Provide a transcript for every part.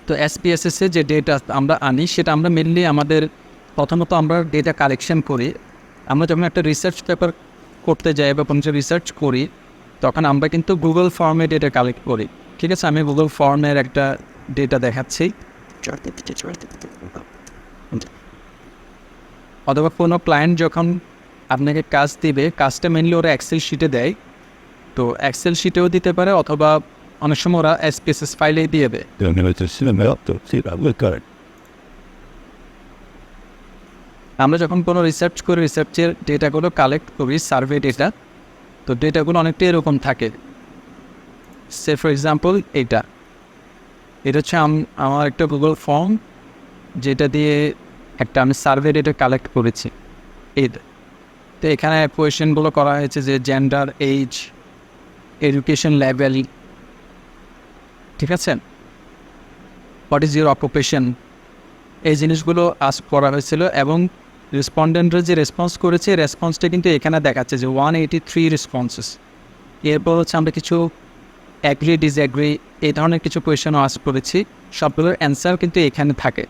তো SPSS যে data আমরা আনি সেটা আমরা মেনলি আমাদের প্রথমত আমরা ডেটা কালেকশন করি। আমরা যখন একটা রিসার্চ পেপার করতে যাই বা কোনো রিসার্চ করি তখন আমরা কিন্তু গুগল ফর্মে ডেটা কালেক্ট করি। ঠিক আছে, আমি গুগল ফর্মের একটা ডেটা দেখাচ্ছি। অথবা কোনো ক্লায়েন্ট যখন আপনাকে কাজ দিবে, কাজটা মেনলি ওরা এক্সেল শিটে দেয়, তো এক্সেল শিটেও দিতে পারে অথবা অনেক সময় ওরা SPSS ফাইলেই দিয়ে দেয়। আমরা যখন কোনো রিসার্চ করি, রিসার্চের ডেটাগুলো কালেক্ট করি, সার্ভে ডেটা, তো ডেটাগুলো অনেকটা এরকম থাকে। সে ফর এক্সাম্পল এটা হচ্ছে আমার একটা গুগল ফর্ম যেটা দিয়ে একটা আমি সার্ভে ডেটা কালেক্ট করেছি। তো এখানে কোয়েশ্চেনগুলো করা হয়েছে যে জেন্ডার, এজ, এডুকেশন লেভেল, ঠিক আছে, হোয়াট ইজ ইউর অকুপেশন, এই জিনিসগুলো আস্ক করা হয়েছিল। এবং রেসপন্ডেন্টরা যে রেসপন্স করেছে, রেসপন্সটা কিন্তু এখানে দেখাচ্ছে যে 183 রেসপন্সেস। এরপর হচ্ছে আমরা কিছু অ্যাগ্রি, ডিসঅ্যাগ্রি এই ধরনের কিছু কোয়েশ্চেনও আস্ক করেছি, সবগুলোর অ্যান্সার কিন্তু এখানে থাকে।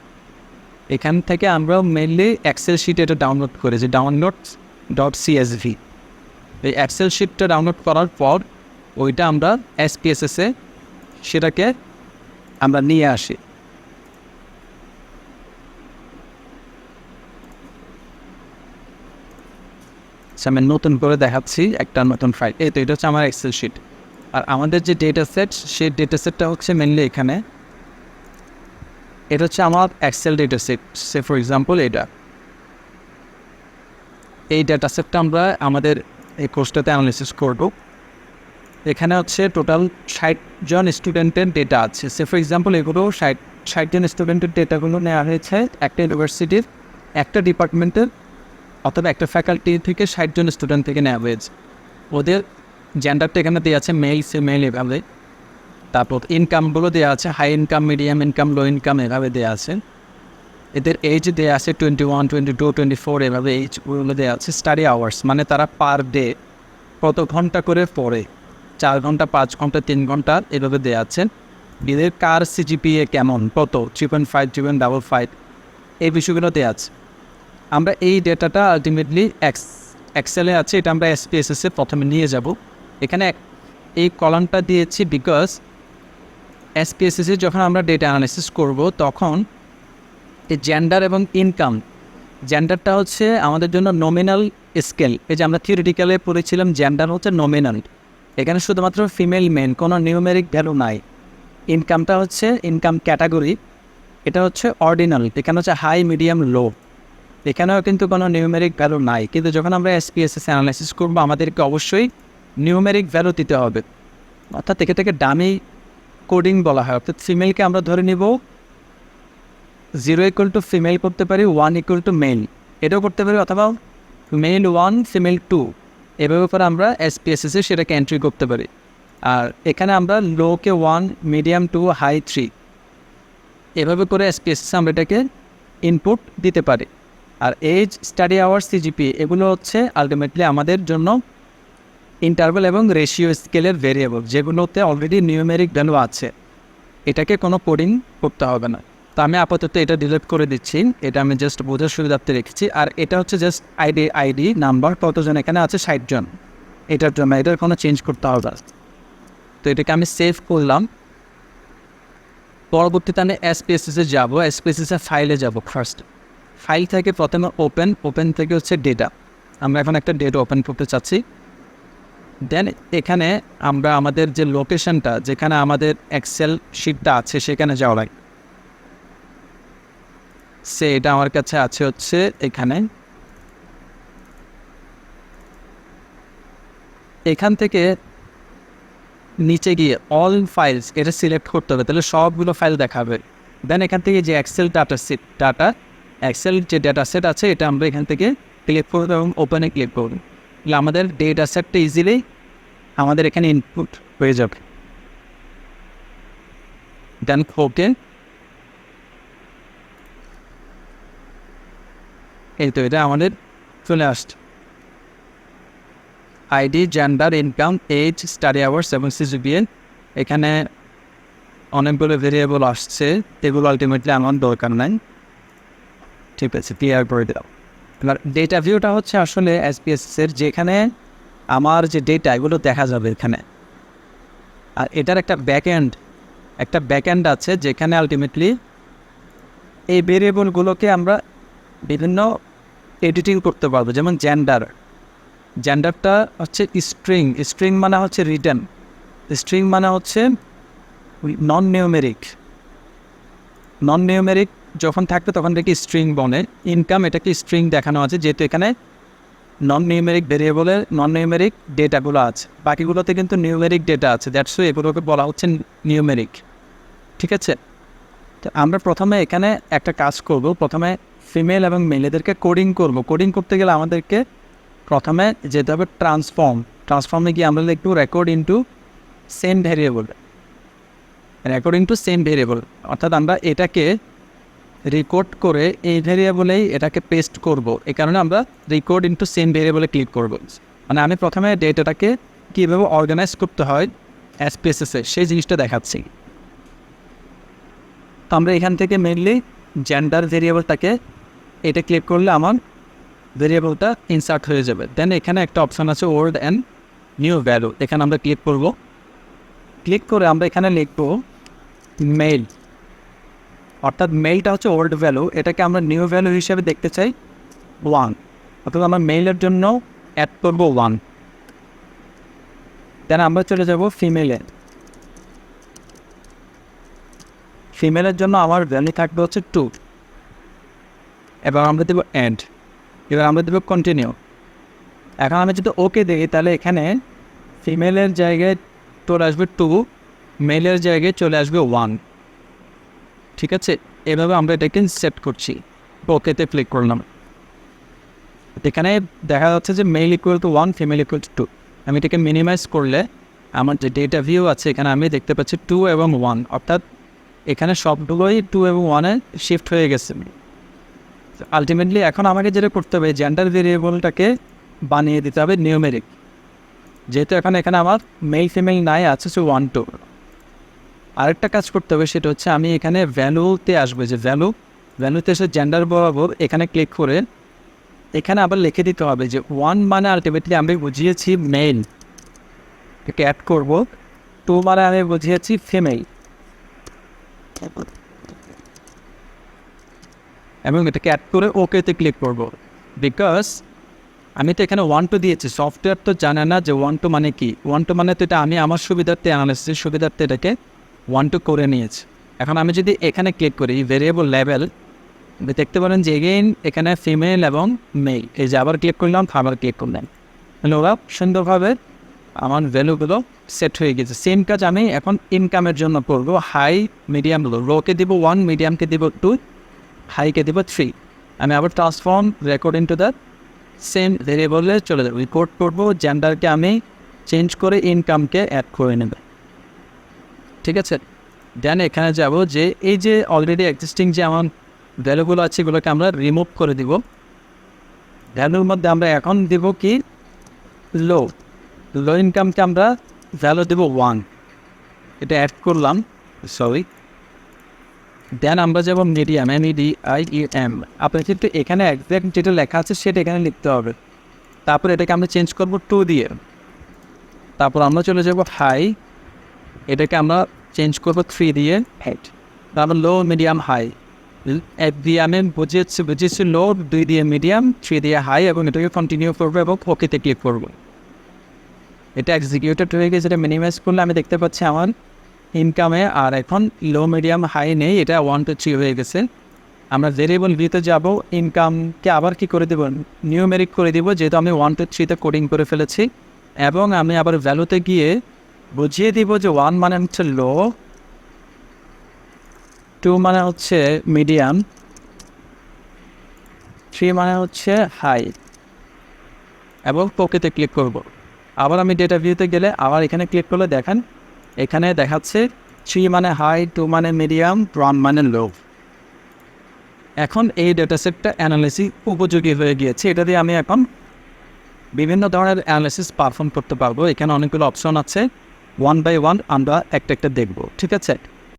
এখান থেকে আমরা মেনলি এক্সেল শিট এটা ডাউনলোড করেছি, downloads.csv। এই এক্সেল শিটটা ডাউনলোড করার পর ওইটা আমরা SPSS-এ সেটাকে আমরা নিয়ে আসি। আমি নতুন করে দেখাচ্ছি একটা নতুন ফাইল। তো এটা হচ্ছে আমার এক্সেল শিট। আর আমাদের যে ডেটা সেট, সেই ডেটা সেটটা হচ্ছে মেনলি এখানে। এটা হচ্ছে আমার Excel data set. Say for example এই ডেটা সেটটা আমরা আমাদের এই কোর্সটাতে অ্যানালিসিস করব। এখানে হচ্ছে টোটাল 60 জন স্টুডেন্টের ডেটা আছে। সে ফর এক্সাম্পল এগুলো 60 জন স্টুডেন্টের ডেটাগুলো নেওয়া হয়েছে একটা ইউনিভার্সিটির একটা ডিপার্টমেন্টের অথবা একটা ফ্যাকাল্টি থেকে 60 জন স্টুডেন্ট থেকে নেওয়া হয়েছে। ওদের জেন্ডারটা এখানে দেওয়া আছে মেল, ফিমেল এভাবে। তারপর ইনকামগুলো দেওয়া আছে, high income, medium income, low income এভাবে দেওয়া আছে। এদের এজ দেওয়া আছে 21, 22, 24 এভাবে এইজগুলো দেওয়া আছে। স্টাডি আওয়ার্স মানে তারা পার ডে কত ঘন্টা করে পড়ে, 4 ঘন্টা, 5 ঘন্টা, 3 ঘন্টা এভাবে দেওয়া আছে। এদের কার CGPA কেমন, কত, 3.5, 3.55 এই বিষয়গুলো দেওয়া আছে। আমরা এই ডেটাটা আলটিমেটলি এক্সেলে আছে, এটা আমরা SPSS-এ প্রথমে নিয়ে যাব। এখানে এই কলামটা দিয়েছি বিকজ SPSS-এ যখন আমরা ডেটা অ্যানালাইসিস করব তখন এই জেন্ডার এবং ইনকাম, জেন্ডারটা হচ্ছে আমাদের জন্য নমিনাল স্কেল। এই যে আমরা থিওরিটিক্যালে পড়েছিলাম জেন্ডার হচ্ছে নমিনাল, এখানে শুধুমাত্র ফিমেল মেল, কোনো নিউমেরিক ভ্যালু নাই। ইনকামটা হচ্ছে ইনকাম ক্যাটাগরি, এটা হচ্ছে অর্ডিনাল, এখানে হচ্ছে হাই, মিডিয়াম, লো, এখানেও কিন্তু কোনো নিউমেরিক ভ্যালু নাই। কিন্তু যখন আমরা SPSS অ্যানালাইসিস করবো আমাদেরকে অবশ্যই নিউমেরিক ভ্যালু দিতে হবে, অর্থাৎ এটাকে ডামি কোডিং বলা হয়। অর্থাৎ ফিমেলকে আমরা ধরে নিব 0 = ফিমেল করতে পারি, 1 = মেল এটাও করতে পারি, অথবা মেল 1 ফিমেল 2 এভাবে করে আমরা SPSS-এ সেটাকে এন্ট্রি করতে পারি। আর এখানে আমরা লোকে 1, মিডিয়াম 2, হাই 3 এভাবে করে SPSS-এ আমরা এটাকে ইনপুট দিতে পারি। আর এজ, স্টাডি আওয়ার, CGPA এগুলো হচ্ছে আলটিমেটলি আমাদের জন্য ইন্টারভ্যাল এবং রেশিও স্কেলের ভেরিয়েবল, যেগুলোতে অলরেডি নিউমেরিক ভ্যালু আছে, এটাকে কোনো কোডিং করতে হবে না। তো আমি আপাতত এটা ডিলিট করে দিচ্ছি, এটা আমি জাস্ট বোঝার সুবিধার্থে রেখেছি। আর এটা হচ্ছে জাস্ট আইডি নাম্বার, কতজন এখানে আছে, 60 জন, এটার জন্য এটার কোনো চেঞ্জ করতে হবে। তো এটাকে আমি সেভ করলাম। পরবর্তীতে আমি SPSS-এ যাব, SPSS-এ ফাইলে যাব। ফার্স্ট ফাইল থেকে প্রথমে ওপেন থেকে হচ্ছে ডেটা, আমরা এখন একটা ডেটা ওপেন করতে চাচ্ছি। দেন এখানে আমরা আমাদের যে লোকেশনটা, যেখানে আমাদের এক্সেল শিটটা আছে সেখানে যাওয়া লাগে। এটা আমার কাছে আছে হচ্ছে এখানে। এখান থেকে নিচে গিয়ে অল ফাইলস এটা সিলেক্ট করতে হবে, তাহলে সবগুলো ফাইল দেখাবে। দেন এখান থেকে যে এক্সেল এক্সেল যে ডেটা সেট আছে এটা আমরা এখান থেকে ক্লিক করবো এবং ওপেনে ক্লিক করব। তাহলে আমাদের ডেটা সেটটা ইজিলি আমাদের এখানে ইনপুট হয়ে যাবে। দেন ওকে, এই তো এটা আমাদের চলে আসছে। ID, gender, income, age, study hours এবং CGPA। এখানে অনেকগুলো ভেরিয়েবল আসছে, এগুলো আলটিমেটলি আমার দরকার নাই। ঠিক আছে, ক্লিয়ার করে দিলাম। এবার ডেটা ভিউটা হচ্ছে আসলে এসপিএসএসের, যেখানে আমার যে ডেটা এগুলো দেখা যাবে এখানে। আর এটার একটা ব্যাকএন্ড আছে, যেখানে আলটিমেটলি এই ভেরিয়েবলগুলোকে আমরা বিভিন্ন এডিটিং করতে পারবো। যেমন জেন্ডারটা হচ্ছে স্ট্রিং মানে হচ্ছে রিটার্ন, স্ট্রিং মানে হচ্ছে নন নিউমেরিক যখন থাকবে তখন এটাকে স্ট্রিং বলে। ইনকাম এটাকে স্ট্রিং দেখানো আছে, যেহেতু এখানে নন নিউমেরিক ভেরিয়েবলের নন নিউমেরিক ডেটাগুলো আছে, বাকিগুলোতে কিন্তু নিউমেরিক ডেটা আছে, দ্যাটস ওয়াই এগুলোকে বলা হচ্ছে নিউমেরিক। ঠিক আছে, তো আমরা প্রথমে এখানে একটা কাজ করব। প্রথমে ফিমেল এবং মেল এদেরকে কোডিং করতে গেলে আমাদেরকে প্রথমে যেতে হবে ট্রান্সফর্মে গিয়ে আমরা লিখব রেকর্ড ইনটু সেম ভেরিয়েবল, অর্থাৎ আমরা এটাকে রেকর্ড করে এই ভেরিয়েবলেই এটাকে পেস্ট করব। এই কারণে আমরা রেকর্ড ইনটু সেম ভেরিয়েবলে ক্লিক করব। মানে আমি প্রথমে ডেটাটাকে কীভাবে অর্গানাইজ করতে হয় এসপিএসএসে সেই জিনিসটা দেখাচ্ছি। তো আমরা এখান থেকে মেনলি জেন্ডার ভেরিয়েবলটাকে এটা ক্লিক করলে আমার ভেরিয়েবলটা ইনসার্ট হয়ে যাবে। দেন এখানে একটা অপশান আছে ওল্ড অ্যান্ড নিউ ভ্যালু, এখানে আমরা ক্লিক করব। ক্লিক করে আমরা এখানে লিখব মেল, অর্থাৎ মেলটা হচ্ছে ওল্ড ভ্যালু, এটাকে আমরা নিউ ভ্যালু হিসেবে দেখতে চাই 1, অর্থাৎ আমরা মেইলের জন্য অ্যাড করব 1। দেন আমরা চলে যাব ফিমেলের জন্য আমার ভ্যালু থাকবে হচ্ছে 2। এবার আমরা দেবো অ্যাড, এবার আমরা দেবো কন্টিনিউ। এখন আমি যদি ওকে দিই তাহলে এখানে ফিমেলের জায়গায় চলে আসবে 2, মেলের জায়গায় চলে আসবে 1। ঠিক আছে, এভাবে আমরা এটাকে সেট করছি। ওকেতে ক্লিক করলাম, এখানে দেখা যাচ্ছে যে male equal to 1, female equal to 2। আমি এটাকে মিনিমাইজ করলে আমার যে ডেটা ভিউ আছে এখানে আমি দেখতে পাচ্ছি 2 এবং 1, অর্থাৎ এখানে সবগুলোই 2 এবং 1-এ শিফট হয়ে গেছে। আলটিমেটলি এখন আমাকে যেটা করতে হবে, জেন্ডার ভেরিয়েবলটাকে বানিয়ে দিতে হবে নিউমেরিক, যেহেতু এখানে আমার মেল ফিমেল নাই, আছে 1 2। আরেকটা কাজ করতে হবে, সেটা হচ্ছে আমি এখানে ভ্যালুতে আসবে, যে ভ্যালুতে এসে জেন্ডার বরাবর এখানে ক্লিক করে এখানে আবার লিখে দিতে হবে যে 1 মানে আলটিমেটলি আমি বুঝিয়েছি মেল, এটাকে অ্যাড করব। 2 মানে আমি বুঝিয়েছি ফিমেল, এবং এটাকে অ্যাড করে ওকেতে ক্লিক করব। বিকজ আমি তো এখানে 1 2 দিয়েছি, সফটওয়্যার তো জানে না যে 1 2 মানে কি। 1 2 মানে তো এটা আমি আমার সুবিধার্থে অ্যানালিসিসের সুবিধার্থে এটাকে 1 2 করে নিয়েছি। এখন আমি যদি এখানে ক্লিক করি ভেরিয়েবল লেভেল, দেখতে পারেন যে এগেইন এখানে ফিমেল এবং মেল, এই যে আবার ক্লিক করলাম, আবার ক্লিক করলাম, মানে ওরা সুন্দরভাবে আমার ভ্যালুগুলো সেট হয়ে গেছে। সেম কাজ আমি এখন ইনকামের জন্য করবো। হাই মিডিয়াম লোকে দিব 1, মিডিয়ামকে দিব 2, হাইকে দিব 3। আমি আবার transform record into the same ভেরিয়েবলে চলে যাবো, রিপোর্ট করবো। জেন্ডারকে আমি চেঞ্জ করে ইনকামকে অ্যাড করে নেব। ঠিক আছে, দেন এখানে যাব যে এই যে অলরেডি এক্সিস্টিং যে আমার ভ্যালুগুলো আছে এগুলোকে আমরা রিমুভ করে দিব। ভ্যালুর মধ্যে আমরা এখন দিব কি লো ইনকামকে আমরা ভ্যালু দেব 1, এটা অ্যাড করলাম, সরি। দেন আমরা যাব মিডিয়াম, MEDIEM। আপনার কিন্তু এখানে একজ্যাক্ট যেটা লেখা আছে সেটা এখানে লিখতে হবে। তারপর এটাকে আমরা চেঞ্জ করব 2 দিয়ে। তারপর আমরা চলে যাব হাই, এটাকে আমরা চেঞ্জ করব 3 দিয়ে। তারপর লো মিডিয়াম হাই, 1 দিয়ে আমি বুঝিয়েছি লো, 2 দিয়ে মিডিয়াম, 3 দিয়ে হাই, এবং এটাকে কন্টিনিউ করবো এবং ওকেতে ক্লিক করবো। এটা এক্সিকিউটেড হয়ে গেছে। এটা মিনিমাইজ করলে আমি দেখতে পাচ্ছি আমার ইনকামে আর এখন লো মিডিয়াম হাই নেই, এটা 1 2 3 হয়ে গেছে। আমরা ভেরিয়েবল ভিতে যাব, ইনকামকে আবার কি করে দেব, নিউমেরিক করে দিব, যেহেতু আমি 1 2 3-তে কোডিং করে ফেলেছি। এবং আমি আবার ভ্যালুতে গিয়ে বুঝিয়ে দিব যে 1 মানে হচ্ছে লো, 2 মানে হচ্ছে মিডিয়াম, 3 মানে হচ্ছে হাই, এবং ওকেতে ক্লিক করব। আবার আমি ডেটা ভিউতে গেলে আবার এখানে ক্লিক করলে দেখেন এখানে দেখাচ্ছে 3 মানে হাই, 2 মানে মিডিয়াম, 1 মানে লো। এখন এই ডেটাসেটটা অ্যানালিসিস উপযোগী হয়ে গিয়েছে। এটা দিয়ে আমি এখন বিভিন্ন ধরনের অ্যানালিসিস পারফর্ম করতে পারবো। এখানে অনেকগুলো অপশন আছে, 1 বাই 1 আমরা একটা দেখব। ঠিক আছে।